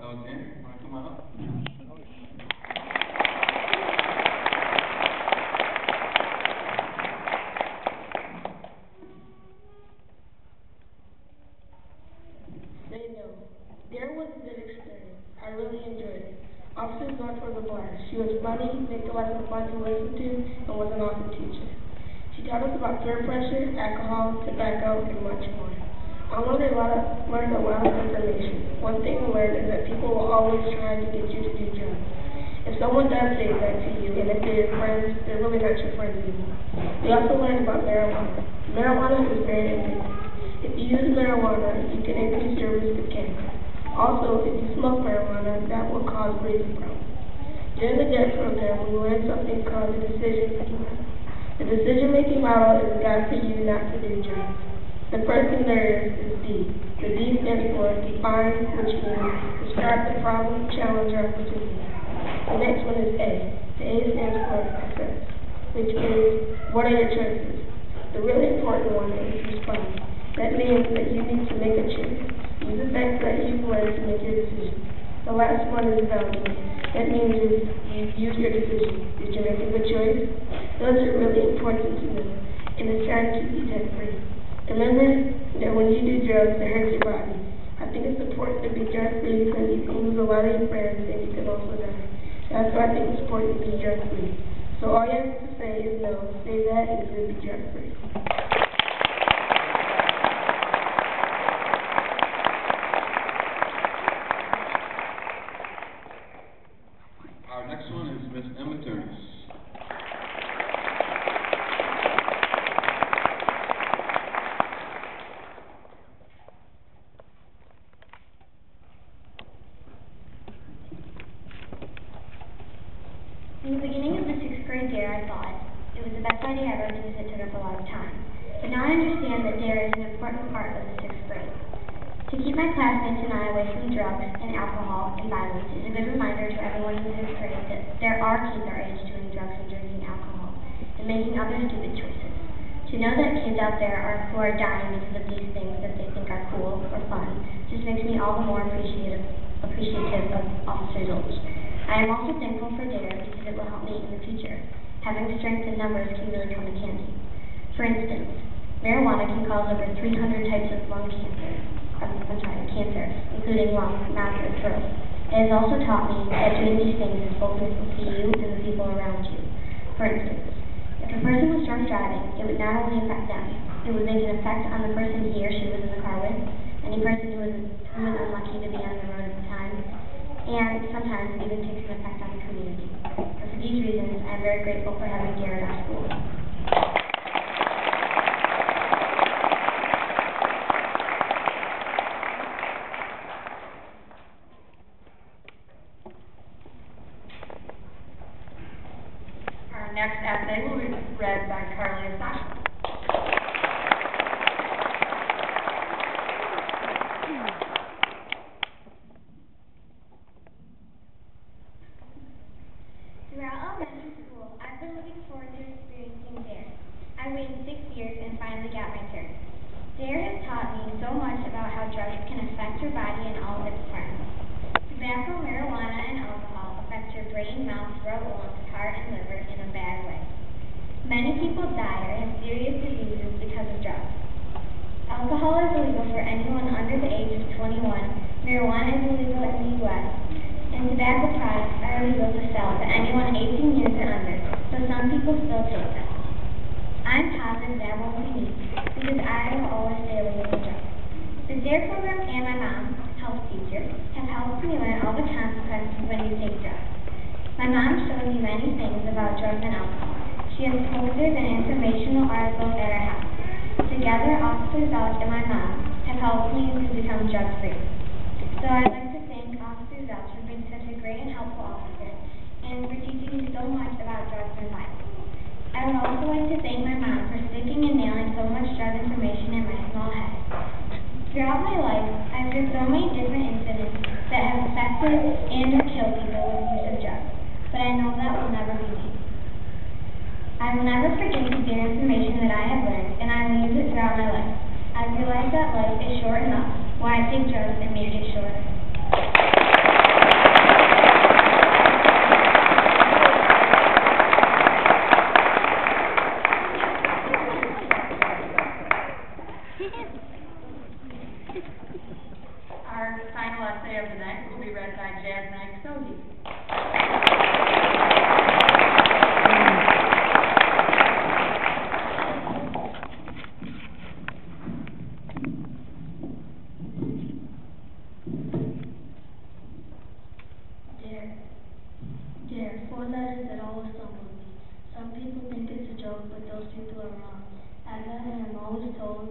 Alexander, you want to come on up? They know. D.A.R.E was a good experience. I really enjoyed it. Officer Zelch was a blast. She was funny, made the lesson fun to listen to, and was an awesome teacher. She taught us about peer pressure, alcohol, tobacco, and much more. I learned a lot of information. One thing I learned is that people will always try to get you to do drugs. If someone does say that to you, and if they're your friends, they're really not your friends anymore. We also learned about marijuana. Marijuana is very addictive. If you use marijuana, you can increase your risk of cancer. Also, if you smoke marijuana, that will cause breathing problems. During the D.A.R.E program, we learned something called the decision-making model. The decision-making model is a guide for you not to do drugs. The first thing there is D. The D stands for define, which means describe the problem, challenge, or opportunity. The next one is A. The A stands for assess, which means what are your choices? The really important one is respond. That means that you need to make a choice. Use the facts that you've learned to make your decision. The last one is evaluate. That means you view your decision. Did you make a good choice? Those are really important to know, and it's trying to keep you D.A.R.E free. Remember that when you do drugs, it hurts your body. I think it's important to be D.A.R.E free because you can lose a lot of your friends and you can also die. That's why I think it's important to be D.A.R.E free. So all you have to say is no. Say that and you'll be D.A.R.E free. Our next one is Miss Emma Turner. In the beginning of the 6th grade D.A.R.E, I thought it was the best idea ever because it took up a lot of time. But now I understand that D.A.R.E is an important part of the 6th grade. To keep my classmates and I away from drugs and alcohol and violence is a good reminder to everyone in 6th grade that there are kids our age doing drugs and drinking alcohol and making other stupid choices. To know that kids out there who are dying because of these things that they think are cool or fun just makes me all the more appreciative of Officer Zelch. I am also thankful for D.A.R.E because it will help me in the future. Having strength in numbers can really come in handy. For instance, marijuana can cause over 300 types of cancer, including lung, mouth, or throat. It has also taught me that doing these things is both harmful to you and the people around you. For instance, if a person was drunk driving, it would not only affect them, it would make an effect on the person he or she was in the car with, any person who was unlucky to be on the road at the time, and sometimes it even takes an effect on the community. And for these reasons, I am very grateful for having D.A.R.E in our school. Our next essay will be read by Carly Asashla. Throughout elementary school, I've been looking forward to experiencing D.A.R.E. I waited 6 years and finally got my turn. D.A.R.E has taught me so much about how drugs can affect your body in all of its parts. Tobacco, marijuana, and alcohol affect your brain, mouth, throat, lungs, heart, and liver in a bad way. Many people die or have serious diseases because of drugs. Alcohol is illegal for anyone under the age of 21, marijuana is illegal in the U.S., and tobacco products are illegal to sell to anyone 18 years and under, but some people still take them. I'm positive that won't be me, because I will always stay away from drugs. The D.A.R.E program and my mom, health teacher, have helped me learn all the consequences when you take drugs. My mom showed me many things about drugs and alcohol. She has posters and informational articles at our house. Together, Officer Zelch and my mom have helped me to become drug-free. So I'd like to thank Officer Zelch for being such a great and helpful officer, and for teaching me so much about drugs and violence. I would also like to thank my mom for sticking and nailing so much drug information in my small head. Throughout my life, I've heard so many different incidents that have affected and or killed people with use of drugs, but I know that will never be me. I will never forget the D.A.R.E information that I have learned, and I will use it throughout my life. I realize that life is short enough when I take drugs and make it short. Our final essay of the night will be read by Jasmine Sohi. D.A.R.E. 4 letters that always stumble me. Some people think it's a joke, but those people are wrong. As I am always told,